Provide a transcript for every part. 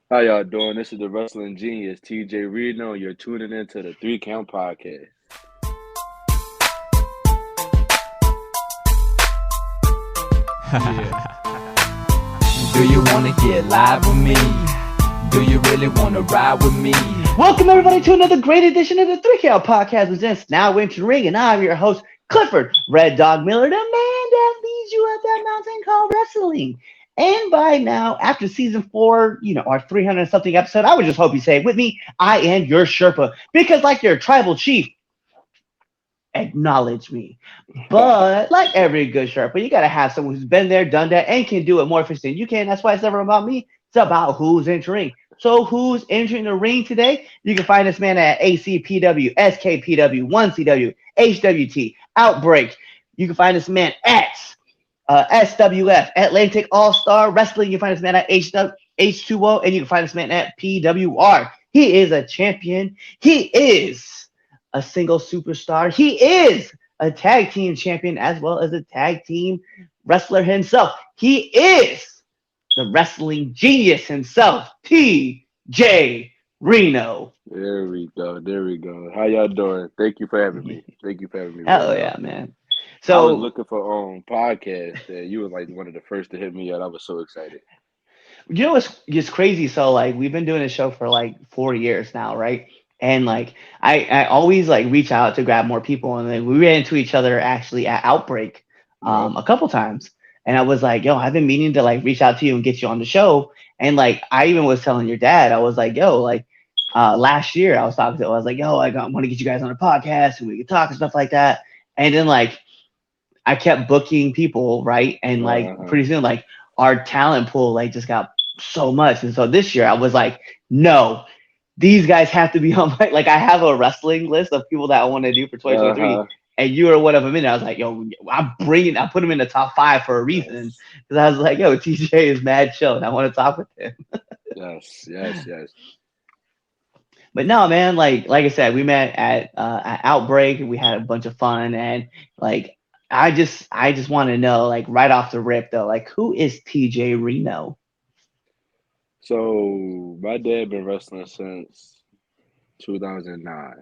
How y'all doing? This is the wrestling genius, TJ Reno. You're tuning into the Three Count Podcast. Yeah. Do you wanna get live with me? Do you really wanna ride with me? Welcome everybody to another great edition of the 3K Podcast with Vince now entering ring, and I'm your host, Clifford Red Dog Miller, the man that leads you up that mountain called wrestling. And by now, after season 4, our 300 something episode, I would just hope you say it with me, I am your Sherpa. Because like your tribal chief, acknowledge me. But like every good Sherpa, you gotta have someone who's been there, done that, and can do it more efficiently than you can. That's why it's never about me. It's about who's entering. So who's entering the ring today? You can find this man at ACPW, SKPW, 1CW, HWT, Outbreak. You can find this man at SWF, Atlantic All Star Wrestling. You can find this man at H2O, and you can find this man at PWR. He is a champion. He is a single superstar. He is a tag team champion as well as a tag team wrestler himself. He is the wrestling genius himself, TJ Reno. There we go. There we go. How y'all doing? Thank you for having me. Thank you for having me, Red Hell Dog. yeah, man. I was So, looking for podcasts, and you were like one of the first to hit me up. I was so excited. what's crazy? So, like, we've been doing this show for like 4 years now, right? And like, I always like reach out to grab more people, and then we ran into each other actually at Outbreak Yep. a couple times. And I was like, yo, I've been meaning to like reach out to you and get you on the show. And like, I even was telling your dad, I was like, yo, like, last year I was talking to him, I was like, yo, want to get you guys on a podcast and we could talk and stuff like that. And then like, I kept booking people, right? And like Uh-huh. pretty soon, like our talent pool like just got so much. And so this year I was like, no, these guys have to be on my like I have a wrestling list of people that I want to do for 2023. Uh-huh. And you were one of them in there. I was like, yo, I put him in the top 5 for a reason. Yes. Because I was like, yo, TJ is mad chill and I want to talk with him. Yes. Yes. Yes. But no, man, like I said, we met at Outbreak and we had a bunch of fun. And like I just want to know, like right off the rip though, like who is TJ Reno? So my dad been wrestling since 2009.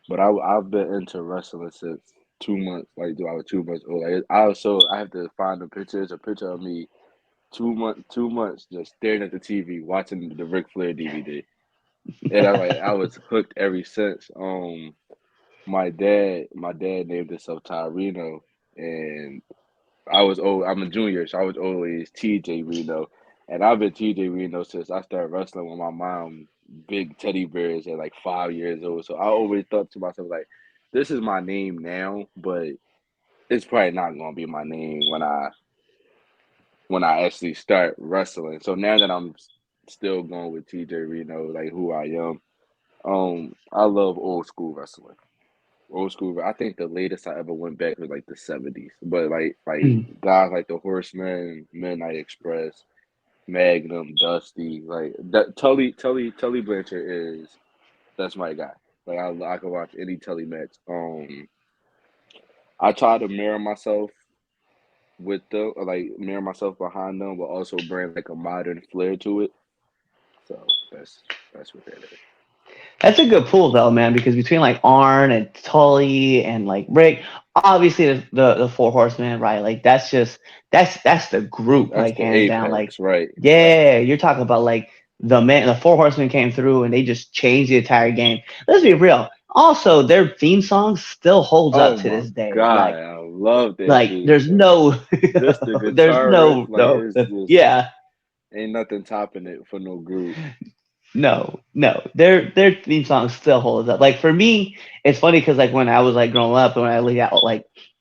But I've been into wrestling since 2 months. Like, I was 2 months old. Like, I have to find a picture. It's a picture of me 2 months just staring at the TV watching the Ric Flair DVD, and I was hooked ever since. My dad named himself Tyreno, and I was old. I'm a junior, so I was always TJ Reno, and I've been TJ Reno since I started wrestling with my mom. Big teddy bears at like 5 years old. So I always thought to myself like, this is my name now, but it's probably not gonna be my name when I actually start wrestling. So now that I'm still going with TJ Reno, like who I am, I love old school wrestling. Old school. I think the latest I ever went back was like the '70s. But like Mm. guys like the Horsemen, Midnight Express, Magnum, Dusty, like that. Tully Blanchard is that's my guy. Like I can watch any Tully match. I try to mirror myself with them, or like mirror myself behind them, but also bring like a modern flair to it. So that's what that is. That's a good pool though, man, because between like Arn and Tully and like Rick, obviously the four horsemen, right? Like that's the group, That's like the hands down. Like, apex, right? Right. yeah, you're talking about like the four horsemen came through and they just changed the entire game. Let's be real. Also, their theme song still holds up Oh to my this day. God, I love that Like theme there's song. no Just the there's guitar riff, no like no it's just yeah. ain't nothing topping it for no group. No. Their theme song still holds up. Like for me, it's funny because like when I was like growing up and when I look at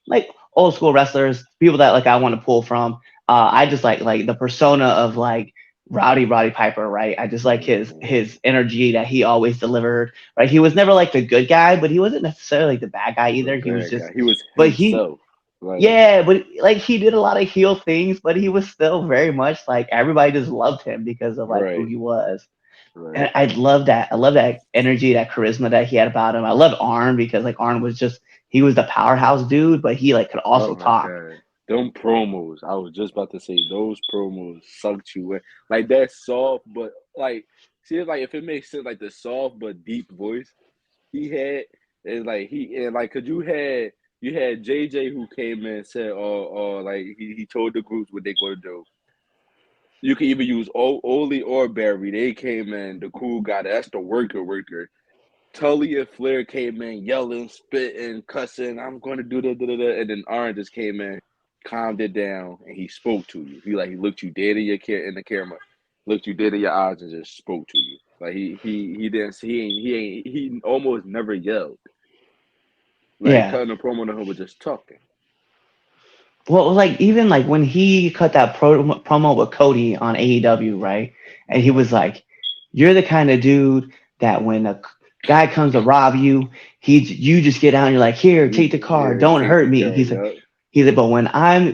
like old school wrestlers, people that like I want to pull from, I just like the persona of like Roddy Piper, right? I just like Hmm. his energy that he always delivered, right? He was never like the good guy, but he wasn't necessarily like the bad guy The either. He was bad just guy. He was but he himself. Like, yeah, but like he did a lot of heel things, but he was still very much like everybody just loved him because of like who right, he was. right. And I love that. I love that energy, that charisma that he had about him. I love Arn because like Arn was just he was the powerhouse dude, but he like could Oh also my talk. God. Them promos, I was just about to say those promos sucked you in. Like that soft, but like, see, like if it makes sense, like the soft but deep voice he had, and like cause you had JJ who came in and said, like he told the groups what they gonna do. You can either use Oli or Barry. They came in, the cool guy. That's the worker. Tully and Flair came in yelling, spitting, cussing. I'm going to do da. And then Arn just came in, calmed it down, and he spoke to you. He looked you dead in the camera, looked you dead in your eyes, and just spoke to you. Like he didn't he almost never yelled. Like Yeah. cutting a promo to him was just talking. Well, like even like when he cut that promo with Cody on AEW, right? And he was like, "You're the kind of dude that when a guy comes to rob you, you just get out and you're like, here, take the car, Yeah, don't take hurt the me." car. Yup. He's like, but when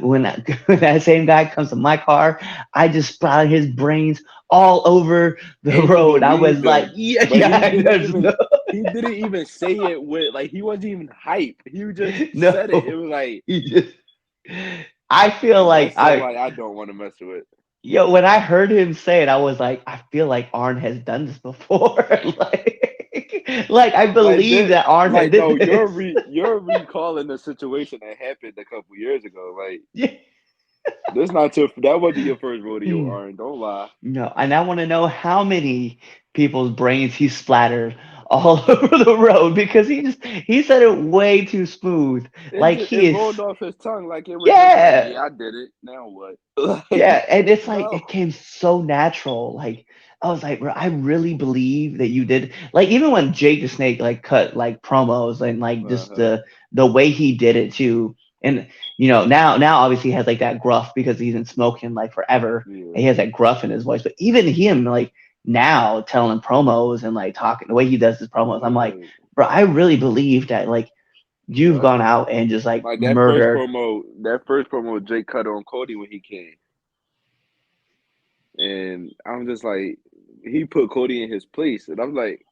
when that same guy comes to my car, I just sprouted his brains all over the And you road. I was believed like, him, yeah, but yeah, there's no, he didn't even say it with like he wasn't even hype. He just said it. It no. was like He just, I feel like that's somebody I don't want to mess with. yo, when I heard him say it, I was like, I feel like Arn has done this before. like I Like believe that, that Arn had like did no, this. you're recalling the situation that happened a couple years ago. Like Yeah. that wasn't your first rodeo, Arn. Don't lie. No, and I want to know how many people's brains he splattered all over the road because he said it way too smooth. Like It he is, rolled off his tongue like it was just like, yeah, yeah, I did it. Now what? yeah, Like and it's like no. it came so natural. Like I was like, bro, I really believe that you did. Like even when Jake the Snake like cut like promos and like just Uh-huh. the way he did it too. And now obviously he has like that gruff because he's been smoking like forever and Yeah. he has that gruff in his voice. But even him like now telling promos and like talking the way he does his promos, I'm like, Right. bro, I really believe that like you've Yup. gone out and just like Like murdered. that first promo Jake cut on Cody when he came. And I'm just like, he put Cody in his place. And I'm like,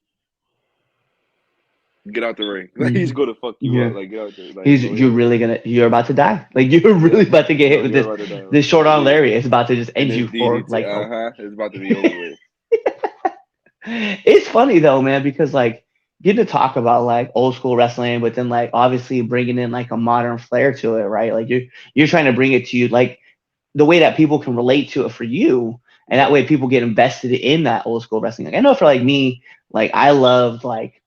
get out the ring. Like he's Mhm. gonna fuck you up. Yeah. Like get out there. Like go You're ahead. really gonna you're about to die. Like you're Yeah. really about to get hit No, with you're about to die. this short arm Yeah. lariat. It's about to just And end this you for DDT, like oh. it's about to be over with. It's funny though, man, because like getting to talk about like old school wrestling, but then like obviously bringing in like a modern flair to it, right? Like you're trying to bring it to you like the way that people can relate to it for you, and that Right. way people get invested in that old school wrestling. Like I know for like me, like I loved like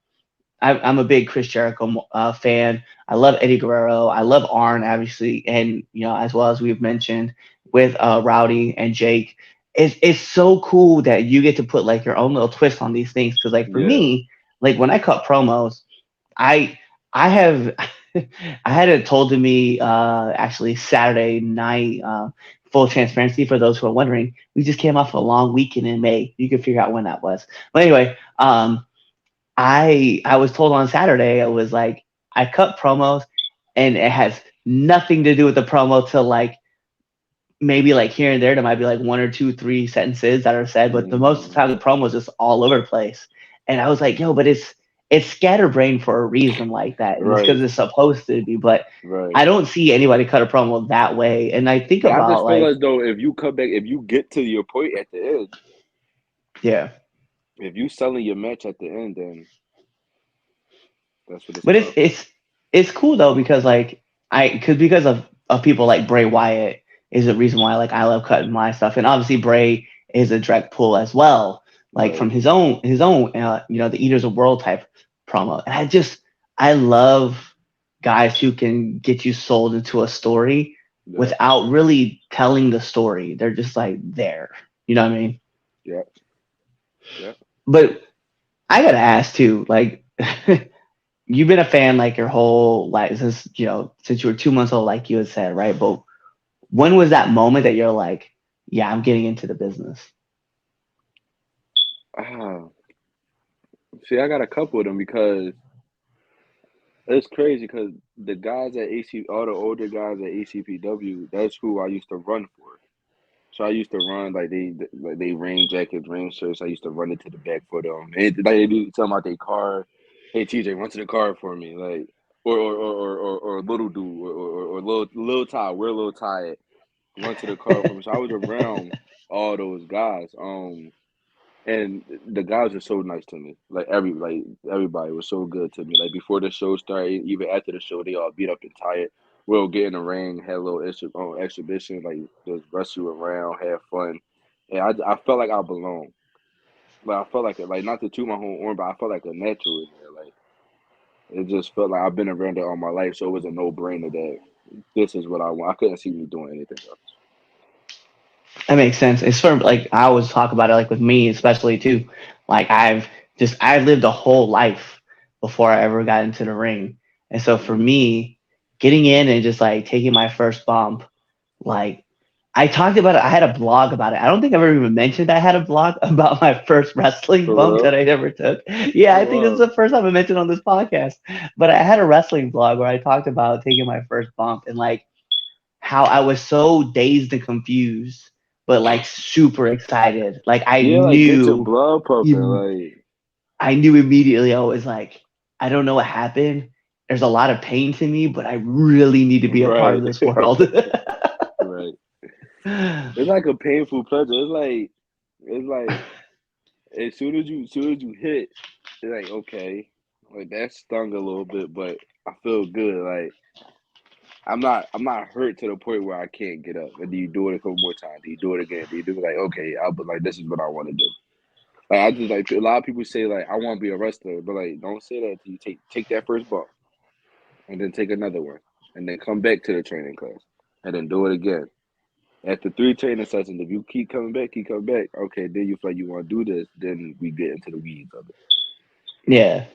I'm a big Chris Jericho fan. I love Eddie Guerrero. I love Arn, obviously, and as well as we've mentioned with Rowdy and Jake. It's so cool that you get to put like your own little twist on these things. Because like for Yeah. me, like when I cut promos, I I have I had it told to me actually Saturday night. Full transparency for those who are wondering, we just came off a long weekend in May. You can figure out when that was. But anyway, I was told on Saturday it was like I cut promos and it has nothing to do with the promo till like maybe like here and there there might be like one or two, three sentences that are said, but the most of the Mm-hmm. time the promo is just all over the place. And I was like, yo, but it's scatterbrained for a reason like that. And it's because Right. it's supposed to be, but Right. I don't see anybody cut a promo that way. And I think And I about just feel like, as though if you come back, if you get to your point at the end, yeah. if you selling your match at the end, then that's what it's But about. it's cool though because like because of people like Bray Wyatt is the reason why like I love cutting my stuff, and obviously Bray is a direct pull as well, like Right. from his own the Eaters of World type promo, and I love guys who can get you sold into a story Yep. without really telling the story. They're just like there, you know what I mean? Yep. Yep. But I gotta ask too, like. You've been a fan like your whole life since you were 2 months old, like you had said, right? But when was that moment that you're like, yeah, I'm getting into the business? Ah, see, I got a couple of them because it's crazy because the guys at AC, all the older guys at ACPW, that's who I used to run for. So I used to run like they rain jackets, rain shirts. I used to run into the back for them. And like they do tell them about their car. Hey TJ, run to the car for me. Like or little dude or little Ty. We're a little tired. Run to the car from. So I was around all those guys. And the guys were so nice to me. Everybody was so good to me. Like before the show started, even after the show, they all beat up and tired. We'll get in the ring, had a little exhibition, like just wrestle around, have fun. And I felt like I belonged. Like I felt like not to toot my whole horn, but I felt like a natural in there. Like it just felt like I've been around it all my life, so it was a no brainer that this is what I want. I couldn't see me doing anything else. That makes sense. It's sort of like I always talk about it, like with me, especially too. Like I lived a whole life before I ever got into the ring, and so for Hmm. me, getting in and just like taking my first bump, like I talked about it. I had a blog about it. I don't think I've ever even mentioned I had a blog about my first wrestling For bump that real? I ever took. Yeah, Oh I think this is wow. the first time I mentioned on this podcast. But I had a wrestling blog where I talked about taking my first bump and like how I was so dazed and confused, but like super excited. Like Yeah, like get your blood pumping, like I knew immediately. I was like, I don't know what happened. There's a lot of pain to me, but I really need to be a part right, of this world. right. It's like a painful pleasure. It's like as soon as you hit, it's like okay, like that stung a little bit, but I feel good. Like I'm not hurt to the point where I can't get up. And do you do it a couple more times? Do you do it again? Do you do it like okay? I'll but like this is what I want to do. Like I just like a lot of people say like I want to be a wrestler, but like don't say that till you take that first bump and then take another one and then come back to the training class and then do it again. After three training sessions, if you keep coming back, okay, then you feel like you want to do this, then we get into the weeds of it. Yeah.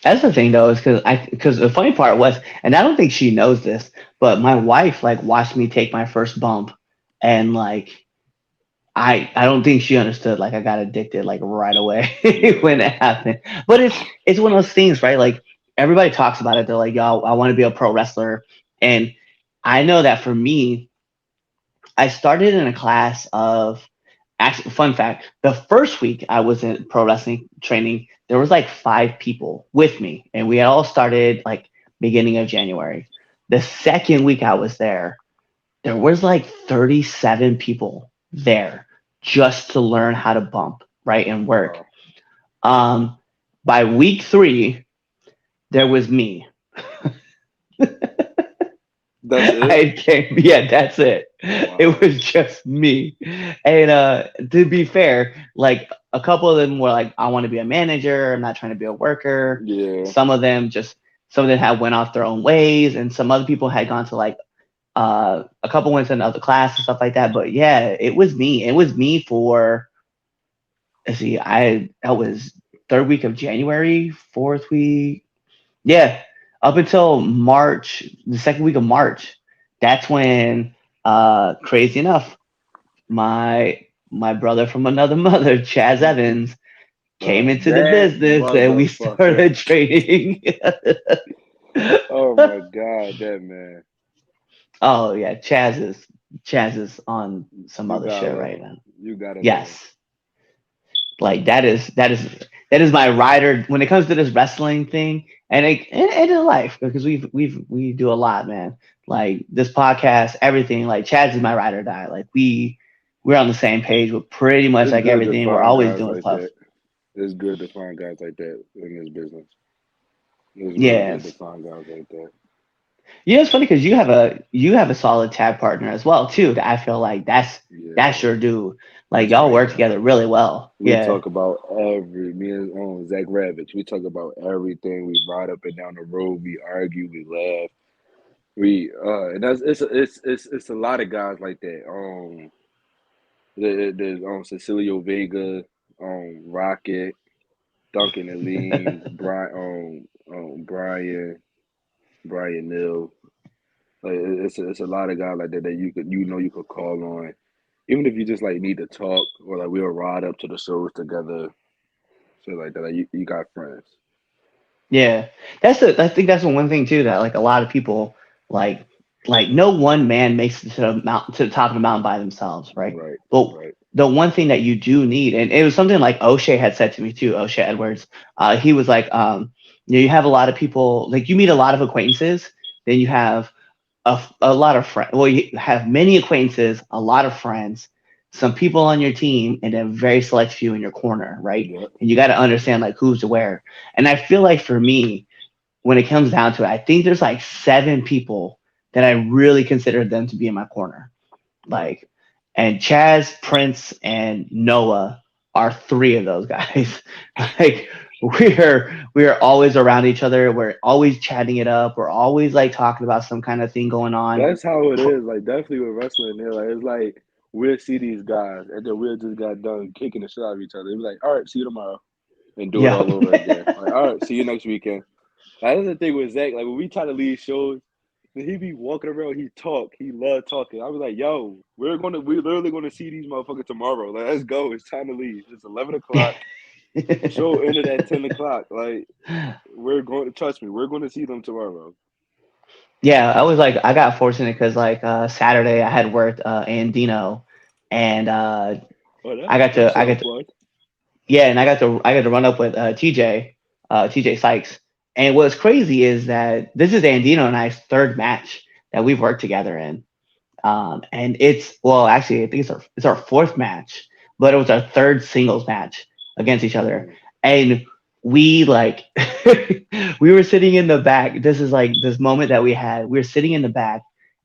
That's the thing though, is because the funny part was, and I don't think she knows this, but my wife like watched me take my first bump, and like I don't think she understood. Like I got addicted like right away when Yeah, it happened. But it's one of those things, right? Like everybody talks about it. They're like, "Yo, I want to be a pro wrestler," and I know that for me, I started in a class of actually. Fun fact: the first week I was in pro wrestling training, there was like 5 people with me, and we had all started like beginning of January. The second week I was there was like 37 people there just to learn how to bump, right, and work. wow, Um, by week 3, there was me. that's it. I came, yeah, that's it. It Wow, was just me. And to be fair, like a couple of them were like, I want to be a manager. I'm not trying to be a worker. yeah, Some of them just, some of them had went off their own ways, and some other people had gone to like a couple went to another class and stuff like that. But yeah, it was me. It was me for let's see, I that was third week of January, fourth week. Yeah, up until March, the second week of March. That's when crazy enough, my brother from another mother, Chaz Evans, came into the that business and we motherfucker. started trading. Oh my god, that man. Oh yeah, Chaz is on some You other gotta shit love right him. now. You gotta love him. Yes. Like that is my rider when it comes to this wrestling thing, and in life, because we do a lot, man. Like this podcast, everything. Like Chaz is my ride or die. Like we're on the same page with pretty much It's like good to everything. We're find always guys doing like stuff. that. It's good to find guys like that in this business. It's real Yeah. good to find guys like that. Yeah, it's funny because you have a solid tag partner as well too. That I feel like that's Yeah, your dude. Like that's y'all my work guy. together really well. We Yeah. talk about me and Zach Ravitch. We talk about everything. We ride up and down the road. We argue. We laugh. And that's it's a lot of guys like that. There's Cecilio Vega, Rocket, Duncan and Lean, Brian Neal. Like it's a lot of guys like that that you could call on, even if you just like need to talk or like we'll ride up to the shows together, shit like that. Like you got friends, Yeah, I think that's the one thing too that like a lot of people like no one man makes it to the mountain to the top of the mountain by themselves, right? right? But Right. the one thing that you do need, and it was something like O'Shea had said to me too, O'Shea Edwards. He was like, you have a lot of people, like you meet a lot of acquaintances, then you have a lot of friends. Well, you have many acquaintances, a lot of friends, some people on your team, and then very select few in your corner, right? Yep. And you got to understand like who's where. And I feel like for me, when it comes down to it, I think there's like 7 people that I really consider them to be in my corner. Right. Like, and Chaz, Prince, and Noah are 3 of those guys. Like, we are always around each other. We're always chatting it up. We're always like talking about some kind of thing going on. That's how it is. Like definitely with wrestling, there, like it's like we'll see these guys, and then we'll just got done kicking the shit out of each other. It be like, all right, see you tomorrow, and do it Yeah. all over again. Like, all right, see you next weekend. Like, that's the thing with Zach. Like when we try to leave shows, then he be walking around. He talk. He love talking. I was like, yo, we're literally gonna see these motherfuckers tomorrow. Like, let's go. It's time to leave. It's 11 o'clock. Show ended at 10 o'clock. Like we're going to trust me. We're going to see them tomorrow. Yeah, I was like, I got fortunate because like Saturday I had worked Andino, and Oh, I got that's to I so got to fun. yeah, and I got to run up with TJ Sykes. And what's crazy is that this is Andino and I's third match that we've worked together in. And it's well, actually, I think it's our fourth match, but it was our third singles match against each other. Mm. And we like we were sitting in the back. This is like this moment that we had. We were sitting in the back,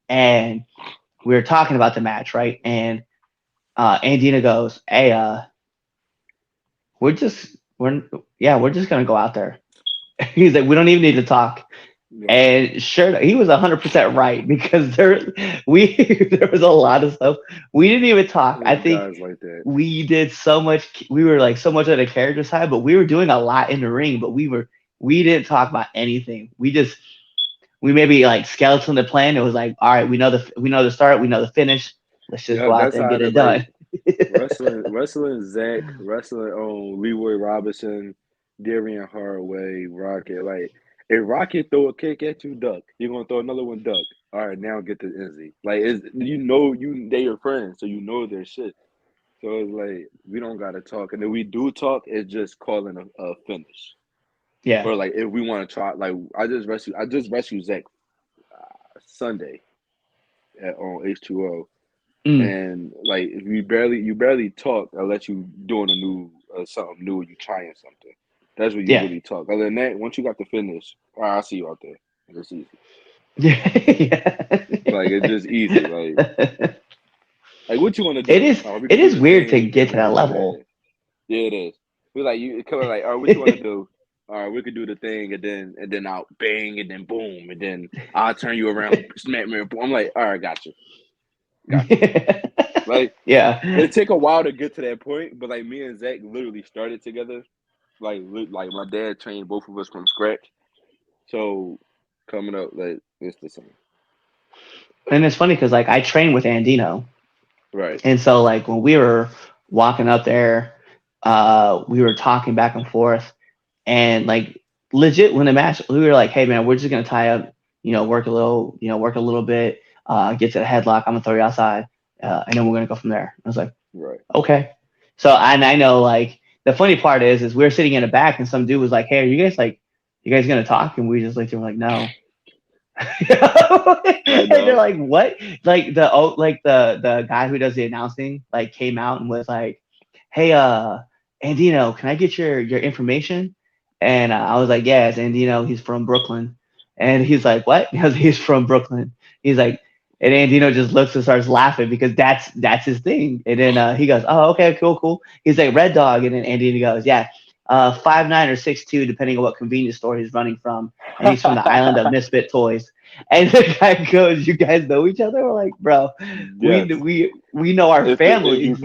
and we were talking about the match, right? And Andina goes, "Hey, we're just we're we're just gonna go out there." He's like, "We don't even need to talk." Right. And sure, he was 100% right because we there was a lot of stuff we didn't even talk. I There's think guys like that. we did so much. We were like so much on the character side, but we were doing a lot in the ring. But we didn't talk about anything. We maybe like skeleton the plan. It was like, all right, we know the start, we know the finish. Let's just Yeah, go out that's there and how get it is. it Like done. wrestling Zach, wrestling Leroy Robinson, Darian Haraway, Rocket. Like if Rocket throw a kick at you, duck. You're gonna throw another one, duck. All right, now get the Izzy. Like it's they your friends, so you know their shit. So it's like we don't gotta talk, and if we do talk, it's just calling a finish. Yeah. Or like if we want to try, like I just rescued Zach Sunday on H2O. Mm, And like if you barely talk unless you doing a new something new, you trying something. That's when you yeah. really talk. Other than that, once you got the finish, all right, I'll see you out there. It's easy. Yeah. Like it's just easy. Like what you want to it do? is Oh, we it could do is the weird to thing, and get to we that could do that. level. Yeah, it is. We like you coming like, all right, what you want to do? All right, we could do the thing, and then I'll bang, and then boom, and then I'll turn you around, smack me. I'm like, all right, got you. Like Yeah. it take a while to get to that point, but like me and Zach literally started together. Like my dad trained both of us from scratch. So coming up, like it's the same. And it's funny because like I trained with Andino, Right. and so like when we were walking up there, we were talking back and forth, and like legit when the match, we were like, "Hey man, we're just gonna tie up, work a little bit, get to the headlock. I'm gonna throw you outside, and then we're gonna go from there." I was like, Right. "Okay." So and I know like the funny part is we are sitting in the back, and some dude was like, "Hey, are you guys gonna talk?" And we just looked at him like, "No." Like And they're no. like, "What?" Like the guy who does the announcing like came out and was like, "Hey, Andino, can I get your information?" And I was like, "Yes, Andino. He's from Brooklyn." And he's like, "What?" Because he's from Brooklyn. He's like, and Andino just looks and starts laughing because that's his thing. And then he goes, "Oh, okay, cool, cool." He's like, "Red Dog," and then Andino goes, "Yeah, 5'9" or 6'2", depending on what convenience store he's running from, and he's from the island of Misfit Toys. And the guy goes, "You guys know each other?" We're like, "Bro, we Yes. we know our If you families."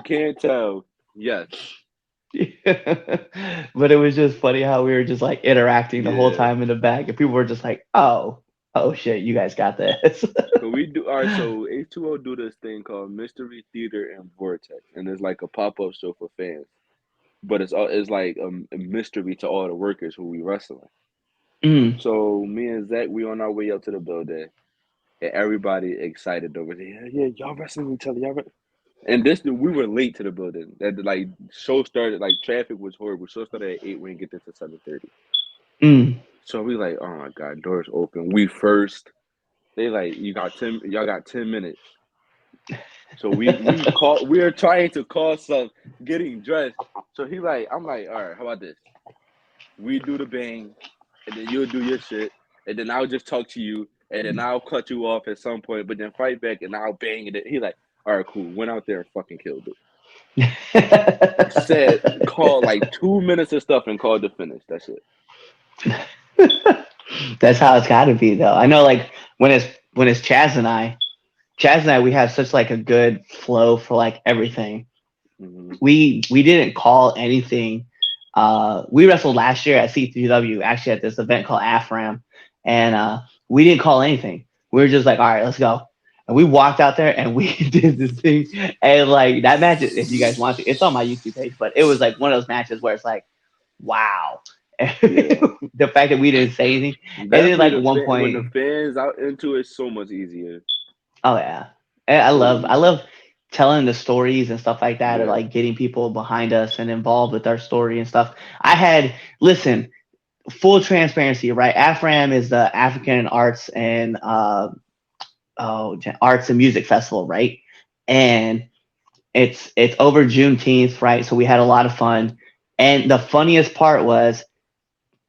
can't tell, yes. But it was just funny how we were just like interacting the whole Yeah. time in the back, and people were just like, "Oh shit, you guys got this." But we do all right. So H2O do this thing called Mystery Theater and Vortex, and it's like a pop up show for fans. But it's like a mystery to all the workers who we wrestling. Mm. So me and Zach, we on our way up to the building, and everybody excited over there. Yeah, y'all wrestling each other. And this we were late to the building. That like show started like traffic was horrible. Show started at 8. We didn't get there till 7:30. Mm. So we like, oh my god, doors open. We first. They like you got 10. Y'all got 10 minutes. So we are trying to call some getting dressed. So he like I'm like, all right, how about this? We do the bang, and then you'll do your shit, and then I'll just talk to you, and then I'll cut you off at some point, but then fight back, and I'll bang it. He like, all right, cool. Went out there and fucking killed it. Said called like 2 minutes of stuff and called to finish. That's it. That's how it's got to be, though. I know, like when it's Chaz and I, we have such like a good flow for like everything. Mm-hmm. We didn't call anything. We wrestled last year at C3W, actually at this event called AFRAM, and we didn't call anything. We were just like, all right, let's go. And we walked out there and we did this thing. And like that match, if you guys want to, it's on my YouTube page, but it was like one of those matches where it's like, wow. Yeah, The fact that we didn't say anything. And then definitely like at one when the point, fans out into it, so much easier. oh yeah. And So I easy. love telling the stories and stuff like that, and Yeah. like getting people behind us and involved with our story and stuff. I had listen, full transparency, right? AFRAM is the African Arts and Arts and Music Festival, right? And it's over Juneteenth, right? So we had a lot of fun. And the funniest part was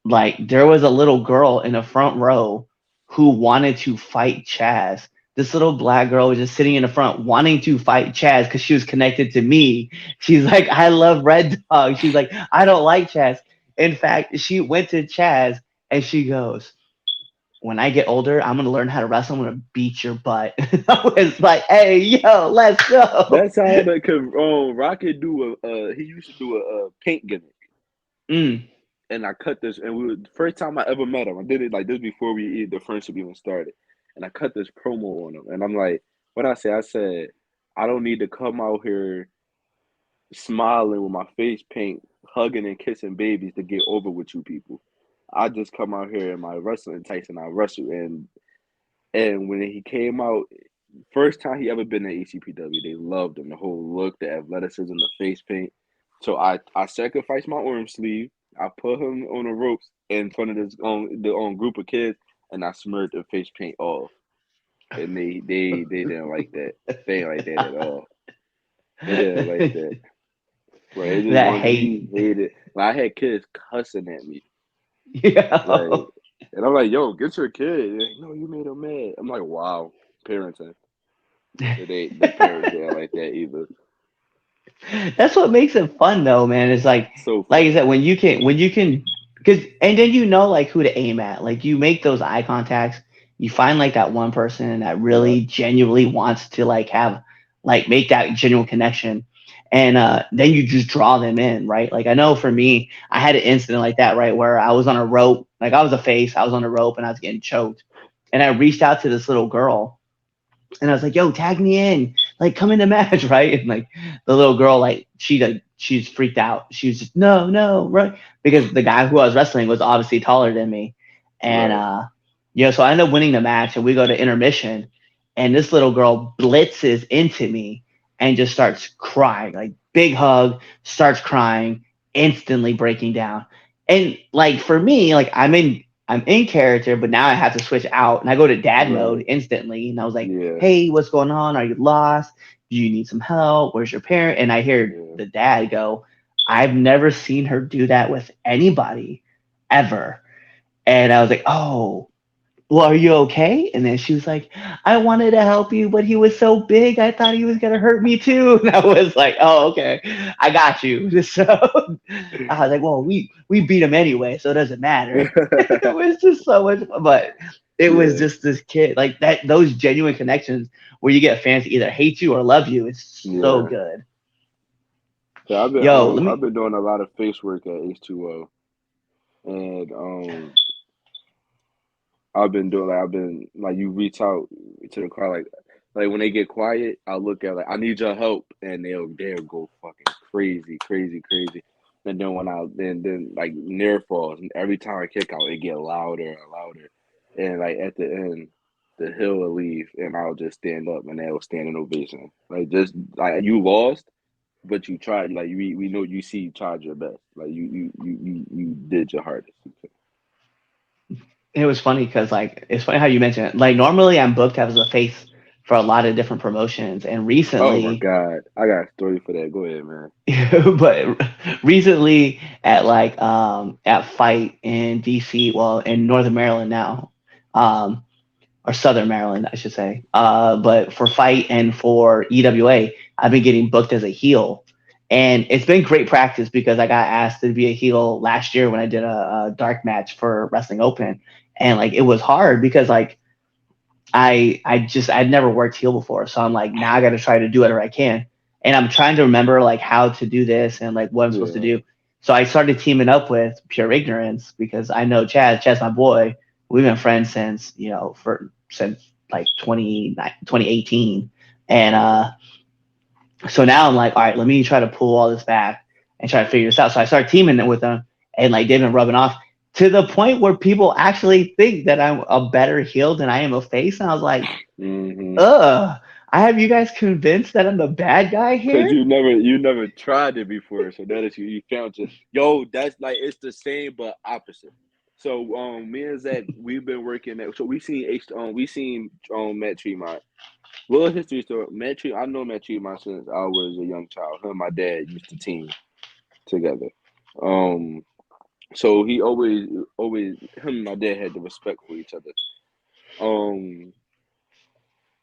like there was a little girl in the front row who wanted to fight Chaz. This little black girl was just sitting in the front wanting to fight Chaz because she was connected to me. She's like, I love Red Dog. She's like, I don't like Chaz. In fact, she went to Chaz and she goes, when I get older, I'm gonna learn how to wrestle. I'm gonna beat your butt. I was like, hey, yo, let's go. That's how the Rocket do he used to do a paint gimmick. Mm. And I cut this, and we were first time I ever met him. I did it like this before the friendship even started, and I cut this promo on him, and I'm like, what I say? I said, I don't need to come out here smiling with my face paint, hugging and kissing babies to get over with you people. I just come out here in my wrestling tights and I wrestle, and when he came out, first time he ever been at ECPW, they loved him. The whole look, the athleticism, the face paint. So I sacrificed my arm sleeve. I put him on the ropes in front of this group of kids, and I smeared the face paint off. And they didn't like that. They didn't like that at all. They didn't like that. Right? They just That wanted hate. he hated. Like, I had kids cussing at me. Like, Yo. and I'm like, yo, get your kid. Like, no, you made him mad. I'm like, wow, parenting. The parents didn't like that either. That's what makes it fun though, man. It's So like I fun. said, when you can, because and then you know like who to aim at. Like you make those eye contacts. You find like that one person that Yeah. really genuinely wants to like have like make that genuine connection, and then you just draw them in, right? Like I know for me, I had an incident like that, right, where I was on a rope, like I was a face, I was on a rope, and I was getting choked, and I reached out to this little girl and I was like, "Yo, tag me in, like come in the match, right?" And like the little girl, like she's freaked out. She was just no, no, right? Because the guy who I was wrestling was obviously taller than me, and Right. so I ended up winning the match, and we go to intermission, and this little girl blitzes into me and just starts crying, like big hug, starts crying, instantly breaking down, and like for me, like I'm in character, but now I have to switch out and I go to dad Right. mode instantly. And I was like, Yeah. hey, what's going on? Are you lost? Do you need some help? Where's your parent? And I hear Yeah. the dad go, I've never seen her do that with anybody ever. And I was like, oh, well, are you okay? And then she was like, I wanted to help you, but he was so big, I thought he was gonna hurt me too. And I was like, oh, okay, I got you. So I was like, well, we beat him anyway, so it doesn't matter. It was just so much fun, but it was Yeah. just this kid, like that, those genuine connections where you get fans to either hate you or love you. It's so Yeah. good. So Yo, let I've me. been doing a lot of face work at H2O, and I've been like you reach out to the crowd like when they get quiet, I look at like I need your help, and they'll go fucking crazy, crazy, crazy. And then when I then like near falls, and every time I kick out, it get louder and louder, and like at the end. the hill will leave, and I'll just stand up, and they'll stand in ovation. Like just like you lost, but you tried. Like we know you see you tried your best. Like you did your hardest. It was funny because like it's funny how you mentioned it. Like normally I'm booked as a face for a lot of different promotions, and Oh my recently, God, I got a story for that. Go ahead, man. but recently at Fight in DC, well in Northern Maryland now, um, or Southern Maryland, I should say. But for Fight and for EWA, I've been getting booked as a heel. And it's been great practice because I got asked to be a heel last year when I did a dark match for Wrestling Open. And like it was hard because like I'd never worked heel before. So I'm like, now I gotta try to do whatever I can. And I'm trying to remember like how to do this and like what I'm supposed to Yeah, do. So I started teaming up with Pure Ignorance because I know Chad's my boy. We've been friends since, since like 2018. And okay. so now I'm like, all right, let me try to pull all this back and try to figure this out. So I started teaming with them and like they've been rubbing off to the point where people actually think that I'm a better heel than I am a face. And I was like, Mm-hmm. ugh, I have you guys convinced that I'm the bad guy Cause here? you never tried it before, so that is you found it. Yo, that's like it's the same but opposite. So me and Zach, we've been working at so we seen Matt Tremont. Little history story. I know Matt Tremont since I was a young child. Him and my dad used to team together. Um so he always him and my dad had the respect for each other. Um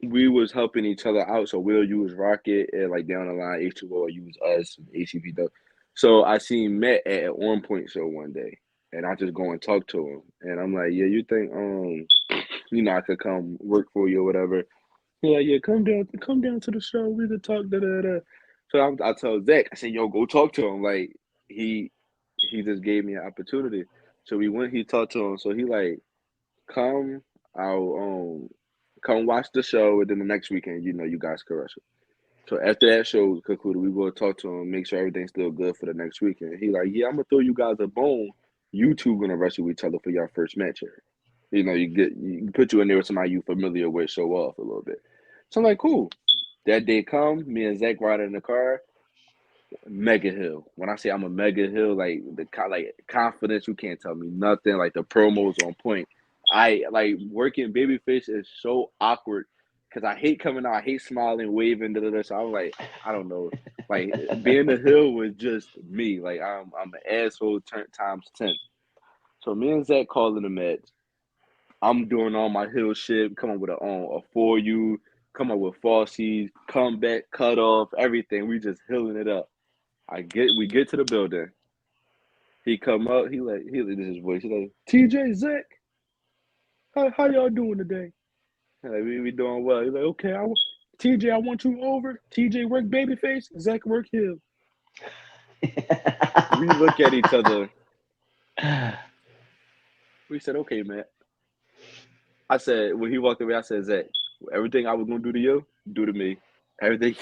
we was helping each other out. So we'll use Rocket and like down the line H2O will use us and ACP though. So I seen Matt at an On Point show one day and I just go and talk to him. And I'm like, yeah, you think I could come work for you or whatever. Yeah, yeah, come down to the show. We could talk. Da da da. So I tell Zach, I said, yo, go talk to him. Like he he just gave me an opportunity. So we went. He talked to him. So he like come. I'll come watch the show, and then the next weekend, you guys can wrestle. So after that show concluded, we go talk to him, make sure everything's still good for the next weekend. He like, yeah, I'm gonna throw you guys a bone. You two gonna wrestle each other for your first match here. You put you in there with somebody you familiar with, show off a little bit. So I'm like, cool. That day come, me and Zach riding in the car, mega hill. When I say I'm a mega hill, like like confidence, you can't tell me nothing. Like the promos on point. I like working babyface is so awkward because I hate coming out, I hate smiling, waving, da da da. So I'm like, I don't know. Like being a hill was just me. Like I'm an asshole times 10. So me and Zach calling the match. I'm doing all my hill shit, come up with a for you, come up with falsies, comeback, cut off, everything. We just hilling it up. We get to the building. He come up, this is his voice. He like, TJ Zach, how y'all doing today? Like, we doing well. He's like, okay, TJ, I want you over. TJ work babyface, Zach work hill. We look at each other. We said, okay, man. I said when he walked away, I said, Zach, everything I was gonna do to you, do to me. Everything,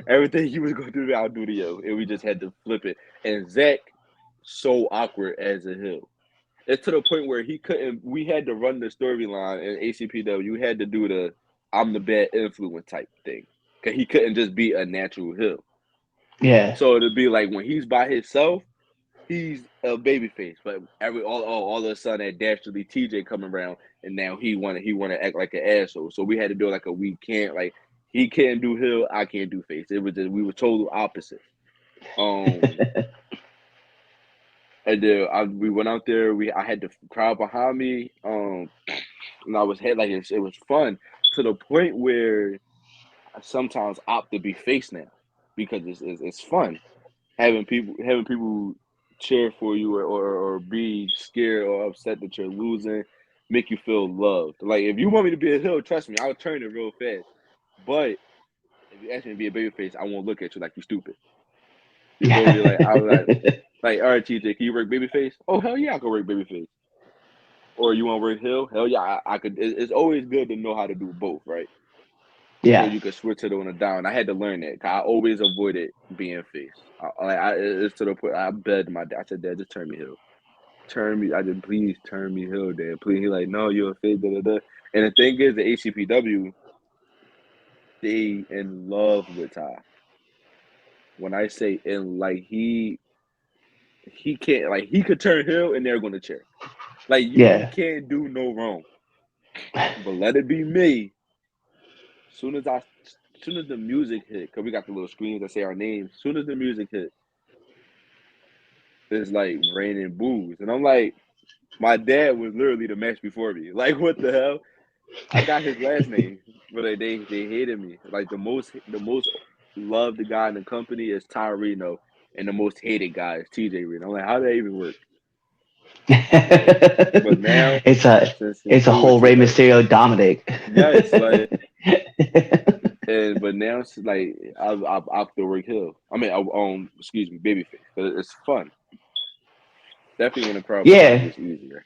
everything he was gonna do to me, I'll do to you. And we just had to flip it. And Zach, so awkward as a hill. It's to the point where he couldn't. We had to run the storyline in ACPW. You had to do the "I'm the bad influence" type thing, cause he couldn't just be a natural hill. Yeah. So it'd be like when he's by himself, he's a babyface, but all of a sudden at Dastardly TJ coming around, and now he wanna act like an asshole. So we had to do like a we can't like he can't do hill, I can't do face. It was just we were total opposites. Um, and then we went out there. I had the crowd behind me. And I was head like it was fun to the point where I sometimes opt to be face now because it's fun having people cheer for you or be scared or upset that you're losing, make you feel loved. Like if you want me to be a heel, trust me, I'll turn it real fast. But if you ask me to be a baby face, I won't look at you like you stupid. You feel me? Like I was like, all right, TJ, can you work baby face? Oh hell yeah, I can work baby face. Or you want to work heel? Hell yeah, I could. It's always good to know how to do both, right? So Yeah. you could switch it on a down. I had to learn that. 'Cause I always avoided being face. It's to the point. I begged my dad. I said, Dad, just turn me heel. Turn me. I said, please turn me heel, Dad. Please. He like, no, you're a face. Da, da, da. And the thing is, the HCPW, they in love with Ty. When I say in, like he can't, like he could turn heel and they're gonna cheer. Like you Yeah. can't do no wrong. But let it be me. Soon as I, soon as the music hit, cause we got the little screens that say our names. Soon as the music hit, it's like raining boos, and I'm like, my dad was literally the match before me. Like what the hell? I got his last name, but they hated me. Like the most loved guy in the company is Ty Reno, and the most hated guy is TJ Reno. I'm like, how did that even work? Like, but now since It's a he was whole just Rey like, Mysterio Dominic. yes, like, and but now it's like I opt to work Hill. I mean, excuse me, Babyface. 'Cause it's fun. Definitely when the crowd behind you, Yeah, it's easier.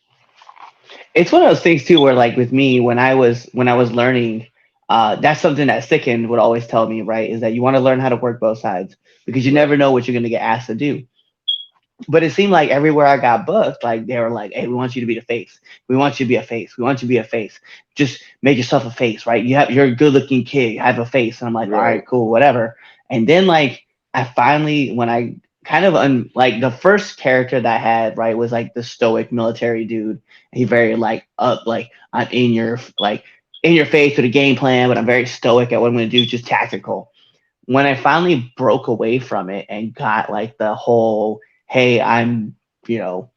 it's one of those things too where like with me when I was learning, that's something that Sicken would always tell me, right? Is that you want to learn how to work both sides because you Right, never know what you're gonna get asked to do. But it seemed like everywhere I got booked, like they were like, "Hey, we want you to be the face. We want you to be a face. We want you to be a face. Just make yourself a face, right? You're a good looking kid. Have a face." And I'm like, "All right, right. cool, whatever." And then like I finally, when I kind of like the first character that I had, right, was like the stoic military dude. He very like up, like I'm in your face with a game plan, but I'm very stoic at what I'm going to do, just tactical. When I finally broke away from it and got like the whole, hey, I'm, you know,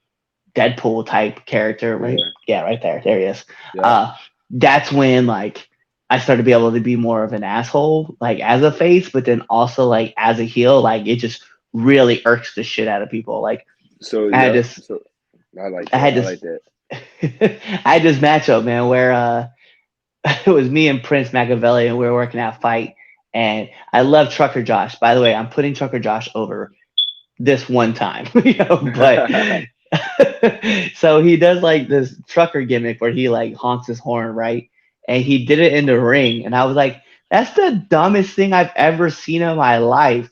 Deadpool type character, right? Yeah, Yeah, right there. There he is. yeah. Uh, that's when like I started to be able to be more of an asshole, like as a face, but then also like as a heel, like it just really irks the shit out of people. Like So I had yeah, this, so I like I that. had I like this, that. I had this matchup, man, where it was me and Prince Machiavelli, and we were working out a fight. And I love Trucker Josh. By the way, I'm putting Trucker Josh over this one time, but so he does like this trucker gimmick where he like honks his horn, right? And he did it in the ring, and I was like, "That's the dumbest thing I've ever seen in my life."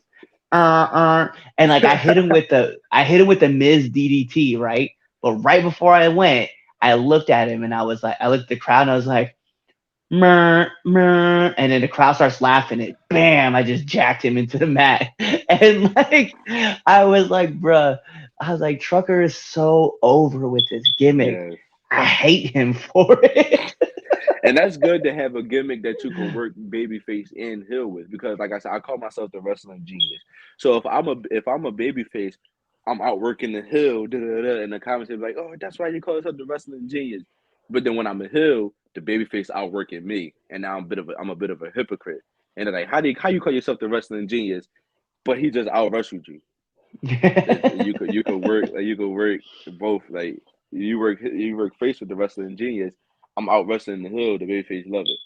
And like I hit him with the Miz DDT, right? But right before I went, I looked at him and I was like, I looked at the crowd and I was like, "Meh, meh," and then the crowd starts laughing. And bam! I just jacked him into the mat, and like I was like, "Bruh," I was like, "Trucker is so over with this gimmick. Yes. I hate him for it." And that's good to have a gimmick that you can work babyface and heel with, because like I said, I call myself the wrestling genius. So if I'm a babyface, I'm outworking the heel, da, da, da, and the comments be like, "Oh, that's why you call yourself the wrestling genius." But then when I'm a heel, the babyface outworking me, and now I'm a bit of a hypocrite. And they're like, how you call yourself the wrestling genius, but he just out wrestled you? You could work both. Like you work face with the wrestling genius. I'm out wrestling the hill. The babyface love it.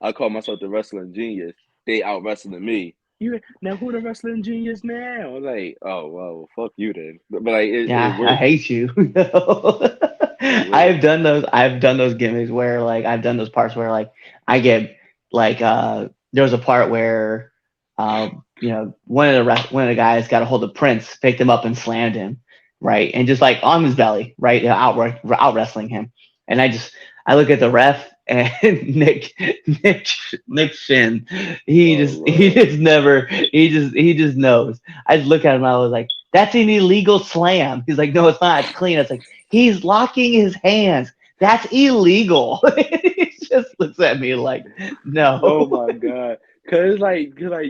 I call myself the wrestling genius. They out wrestling me. You now who the wrestling genius now? I'm like, oh well, fuck you then. But like it Yeah, I works. hate you. It works. I've done those gimmicks where like I've done those parts where like I get like there was a part where one of the guys got a hold of Prince, picked him up and slammed him, right? And just like on his belly, right? Out wrestling him. And I look at the ref and Nick Nick Shin, Oh Lord. he just knows. I just look at him and I was like, that's an illegal slam. He's like, no, it's not. It's clean. It's like, he's locking his hands. That's illegal. He just looks at me like, Oh no. my god. Cause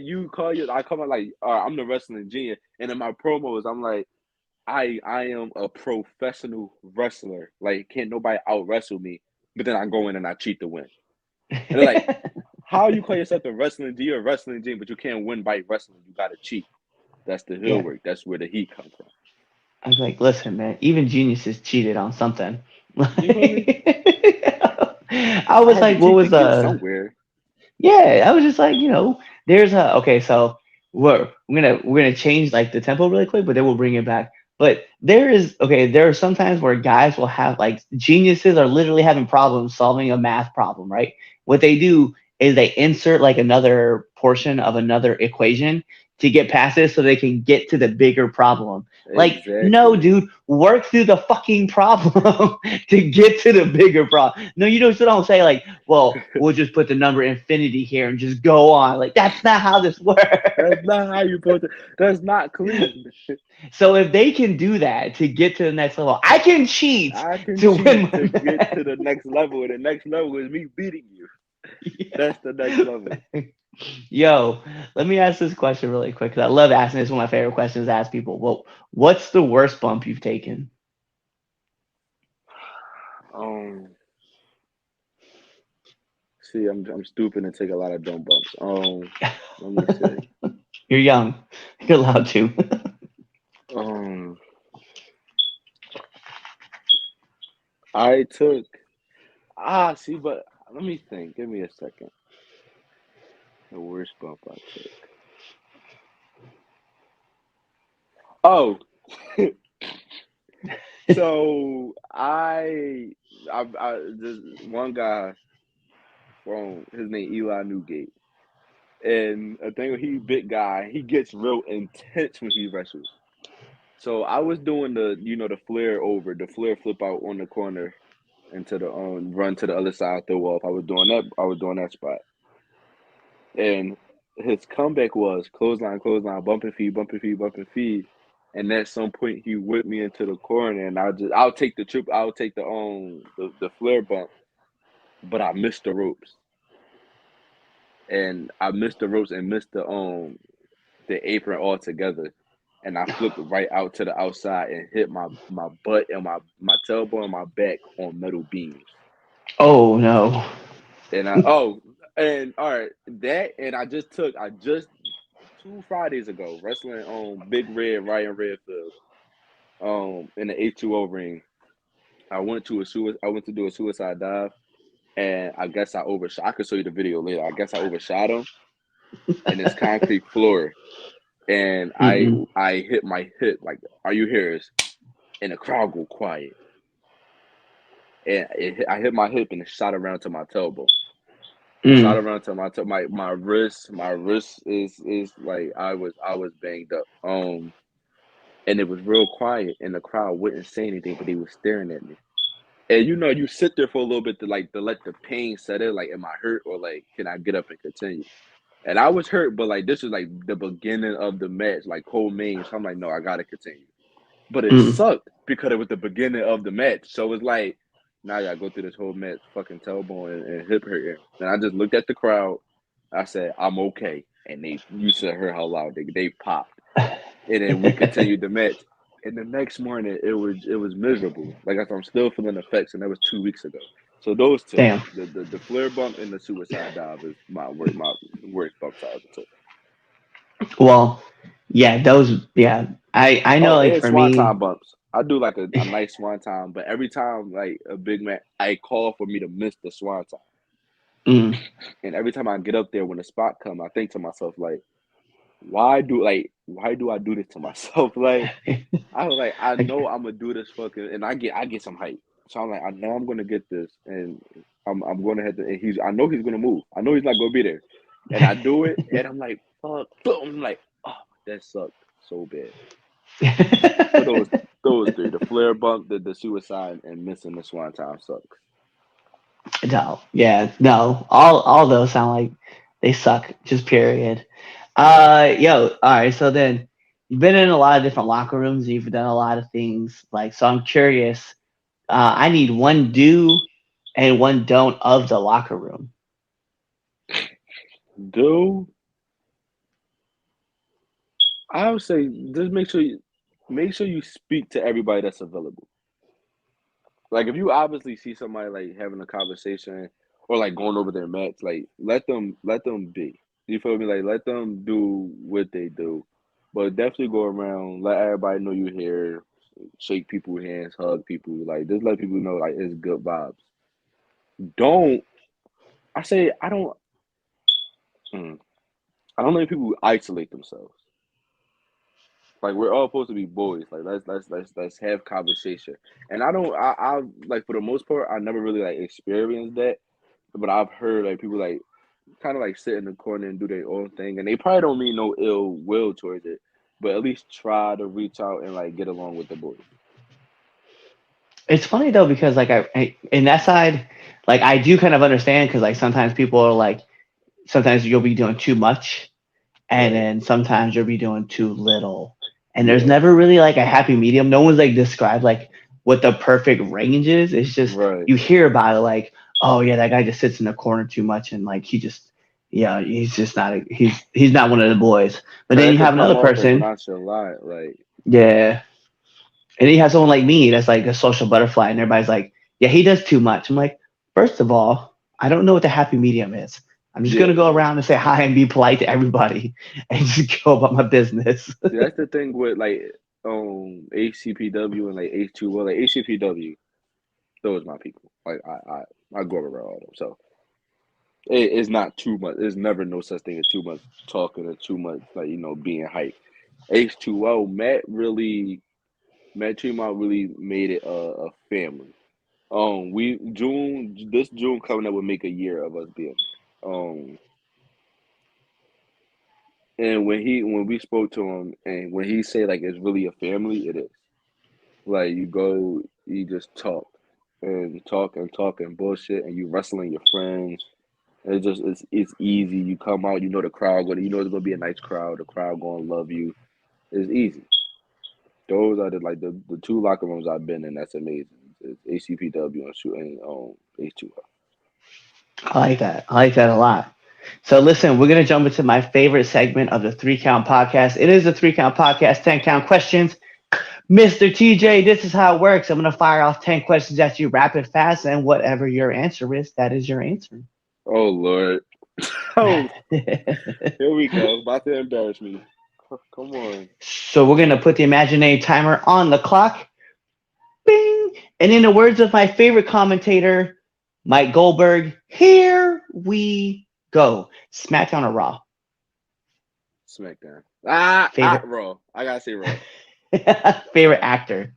you call you I come out like, I'm the wrestling genius, and in my promos I'm like, I am a professional wrestler. Like, can't nobody out wrestle me. But then I go in and I cheat to win. And they're like, how you call yourself a wrestling G or wrestling G, but you can't win by wrestling? You gotta cheat. That's the heel Yeah. work. That's where the heat comes from. I was like, listen, man, even geniuses cheated on something. You feel me? I I was had to like, what cheat to was get somewhere. yeah, I was just like, there's a okay, so we're gonna change like the tempo really quick, but then we'll bring it back. But there are some times where guys will have like geniuses are literally having problems solving a math problem, right? What they do is they insert like another portion of another equation to get past it so they can get to the bigger problem. Like, no, Exactly. dude, work through the fucking problem to get to the bigger problem. No, you just don't say like, well, we'll just put the number infinity here and just go on. Like, that's not how this works. That's not how you put it. That's not clean. So if they can do that to get to the next level, I can cheat I can to win cheat my to get match. to the next level, and the next level is me beating you. That's the next level. Yo, let me ask this question really quick because I love asking this. One of my favorite questions to ask people. Well, what's the worst bump you've taken? Um, see, I'm stupid and take a lot of dumb bumps. Let me see. You're young. You're allowed to. Um, I took see, but let me think. Give me a second. The worst bump I took. Oh, so I this one guy from his name Eli Newgate, and I think he big guy. He gets real intense when he wrestles. So I was doing the flare over, the flare flip out on the corner into the run to the other side, throw off. I was doing that spot. And his comeback was clothesline, clothesline, bumping feed, bumping feed, bumping feed. And at some point he whipped me into the corner and I'll take the trip, I'll take the flare bump, but I missed the ropes. And I missed the ropes and missed the apron altogether. And I flipped right out to the outside and hit my butt and my tailbone and my back on metal beams. Oh no. And and all right, that and I just 2 Fridays ago wrestling on Big Red Ryan Redfield in the H2O ring. I went to do a suicide dive and I guess I overshot. I could show you the video later. I guess I overshot him in this concrete floor and Mm-mm. I hit my hip like, "Are you here?" And the crowd go quiet. And I hit my hip and it shot around to my tailbone. Shot Mm. around to my wrist is like I was banged up. And it was real quiet and the crowd wouldn't say anything, but they was staring at me. And you sit there for a little bit to let the pain set in, like, am I hurt or like can I get up and continue? And I was hurt, but like this was like the beginning of the match, like Cole Main. So I'm like, no, I gotta continue. But it Mm. sucked because it was the beginning of the match. So it's like, now I gotta go through this whole match, fucking tailbone and hip hurting. And I just looked at the crowd. I said, I'm okay. And you should have heard how loud they popped. And then we continued the match. And the next morning, it was miserable. Like I'm still feeling effects, and that was 2 weeks ago. So those two, Damn. the flare bump and the suicide dive, is my worst bumps I ever took. Well, yeah, those. Yeah, I know. Oh, Like and for swanton me. bumps. I do like a nice swanton, but every time like a big man, I call for me to miss the swanton. Mm. And every time I get up there when the spot come, I think to myself like, why do I do this to myself? Like I was like, I know I'm gonna do this fucking, and I get some hype. So I'm like, I know I'm gonna get this, and I'm gonna have to. And I know he's gonna move. I know he's not gonna be there, and I do it, and I'm like, fuck, boom. I'm like, oh, that sucked so bad. So those three, the flare bump, the suicide, and missing the swan time sucks. No, yeah, no. All those sound like they suck. Just period. Yo, all right. So then you've been in a lot of different locker rooms. You've done a lot of things. Like, so I'm curious. I need one do and one don't of the locker room. Do I would say just make sure you speak to everybody that's available. Like if you obviously see somebody like having a conversation or like going over their match, like let them be. You feel me? Like let them do what they do. But definitely go around, let everybody know you're here, shake people's hands, hug people, like just let people know like it's good vibes. Don't I say mm, I don't let people isolate themselves. Like we're all supposed to be boys. Like let's have conversation. And I like for the most part I never really like experienced that. But I've heard like people like kind of like sit in the corner and do their own thing, and they probably don't mean no ill will towards it. but at least try to reach out and like get along with the boys. It's funny though because like in that side, like I do kind of understand because like sometimes people are like sometimes you'll be doing too much, and Right. then sometimes you'll be doing too little, and there's Yeah. never really like a happy medium. No one's like described like what the perfect range is. It's just Right. you hear about it like, oh yeah, that guy just sits in the corner too much, and like he just yeah, he's just not he's not one of the boys. But Cause then it you could have come another off as person, nonchalant, like yeah, and then you have someone like me that's like a social butterfly, and everybody's like, yeah, he does too much. I'm like, first of all, I don't know what the happy medium is. I'm just yeah. gonna go around and say hi and be polite to everybody and just go about my business. See, that's the thing with like HCPW and like H2O, like HCPW. Those my people. Like I grew up around all them, so it's not too much. There's never no such thing as too much talking or too much like being hype. H2O, Matt Tremont really made it a family. We June this June coming up would make a year of us being. Um, and when we spoke to him and when he say like it's really a family, it is. Like you go, you just talk and bullshit, and you wrestling your friends. It's easy. You come out, the crowd you know it's gonna be a nice crowd. The crowd gonna love you. It's easy. Those are the two locker rooms I've been in. That's amazing. It's ACPW and shooting H2O. I like that. I like that a lot. So listen, we're gonna jump into my favorite segment of the Three Count Podcast. It is a Three Count Podcast, 10 count questions. Mr. TJ, this is how it works. I'm gonna fire off 10 questions at you rapid fast, and whatever your answer is, that is your answer. Oh Lord. Oh, here we go. About to embarrass me. Come on. So we're gonna put the imaginary timer on the clock. Bing! And in the words of my favorite commentator, Mike Goldberg, here we go. SmackDown or Raw? SmackDown. Favorite Raw. I gotta say Raw. favorite actor?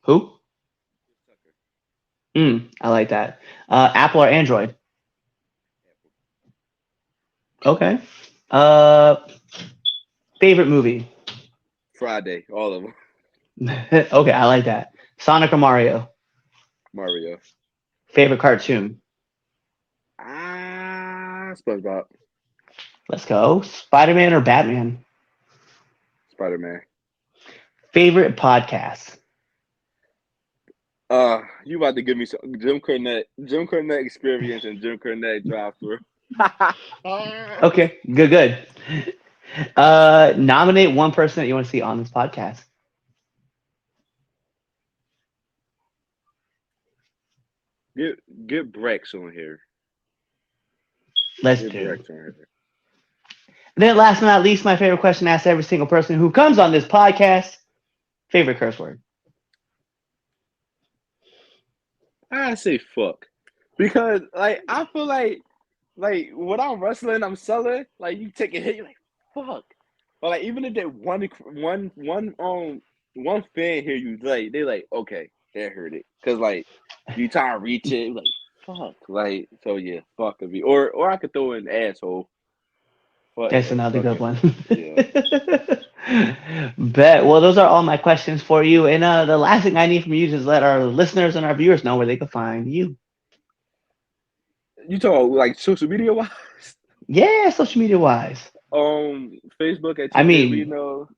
Who? I like that. Apple or Android? Okay. Uh, favorite movie? Friday. All of them. Okay, I like that. Sonic or Mario? Mario. Favorite cartoon? SpongeBob. Let's go. Spider-Man or Batman? Spider-Man. Favorite podcast? You about to give me some Jim Cornette experience and Jim Cornette drive through. Okay, good. Nominate one person that you want to see on this podcast. Get Brex on here. Let's Get do. Brex on here. Then, last but not least, my favorite question asked every single person who comes on this podcast. Favorite curse word? I say fuck because like I feel like when I'm wrestling, I'm selling. Like you take a hit, you're like fuck. But like even if that one fan hear you like they like okay they heard it because like you try to reach it you're like fuck like so yeah fuck could be or I could throw in asshole. But That's another good one. Yeah. Bet. Well, those are all my questions for you. And the last thing I need from you is let our listeners and our viewers know where they can find you. You talk like social media wise? Yeah, social media wise. Facebook at I TJ mean, Reno.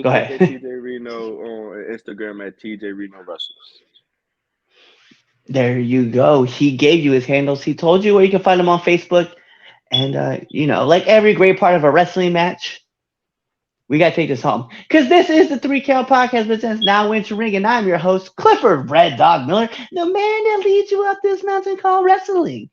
go Facebook at ahead. TJ Reno. On Instagram at TJ Reno Wrestles. There you go. He gave you his handles. He told you where you can find him on Facebook. And, like every great part of a wrestling match, we got to take this home. Because this is the Three Count Podcast presents Now Into Ring. And I'm your host, Clifford Red Dog Miller, the man that leads you up this mountain called wrestling.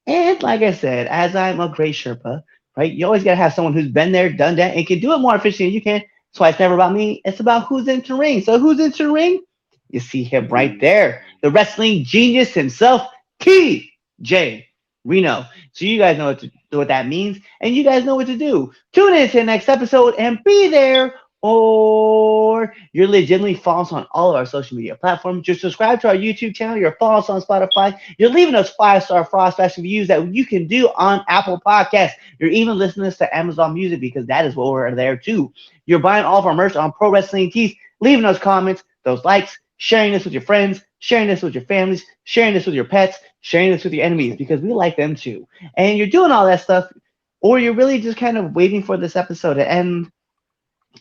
And like I said, as I'm a great Sherpa, right, you always got to have someone who's been there, done that, and can do it more efficiently than you can. That's why it's never about me. It's about who's into ring. So who's into ring? You see him right there. The wrestling genius himself, TJ Reno. So you guys know what that means, and you guys know what to do. Tune in to the next episode and be there or you're legitimately following us on all of our social media platforms. You're subscribed to our YouTube channel. You're following us on Spotify. You're leaving us 5-star frost fashion reviews that you can do on Apple Podcasts. You're even listening to Amazon Music because that is where we're there too. You're buying all of our merch on Pro Wrestling Tees, leaving us comments, those likes, sharing this with your friends, sharing this with your families, sharing this with your pets, sharing this with your enemies because we like them too. And you're doing all that stuff, or you're really just kind of waiting for this episode to end.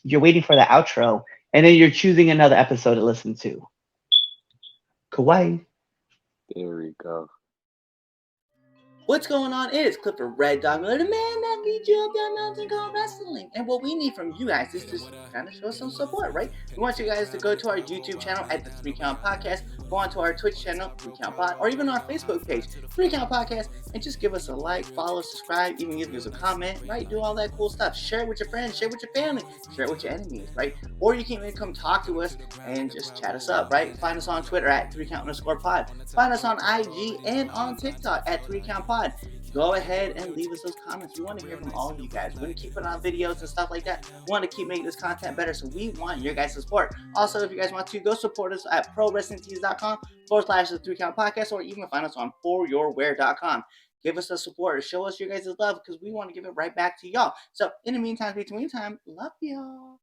You're waiting for the outro, and then you're choosing another episode to listen to. Kawaii. There we go. What's going on? It is Clifford Red Dog Miller, the man that leads you up that mountain called wrestling. And what we need from you guys is to kind of show us some support, right? We want you guys to go to our YouTube channel at the 3 Count Podcast, go on to our Twitch channel, 3 Count Pod, or even our Facebook page, 3 Count Podcast, and just give us a like, follow, subscribe, even give us a comment, right? Do all that cool stuff. Share it with your friends, share it with your family, share it with your enemies, right? Or you can even come talk to us and just chat us up, right? Find us on Twitter at 3count_pod. Find us on IG and on TikTok at 3 Count Pod. Go ahead and leave us those comments. We want to hear from all of you guys. We're going to keep putting on videos and stuff like that. We want to keep making this content better, so we want your guys' support. Also, if you guys want to, go support us at prowrestlingtees.com/the 3 Count Podcast, or even find us on foryourwear.com. Give us the support. Show us your guys' love because we want to give it right back to y'all. So, in the meantime, between time, love y'all.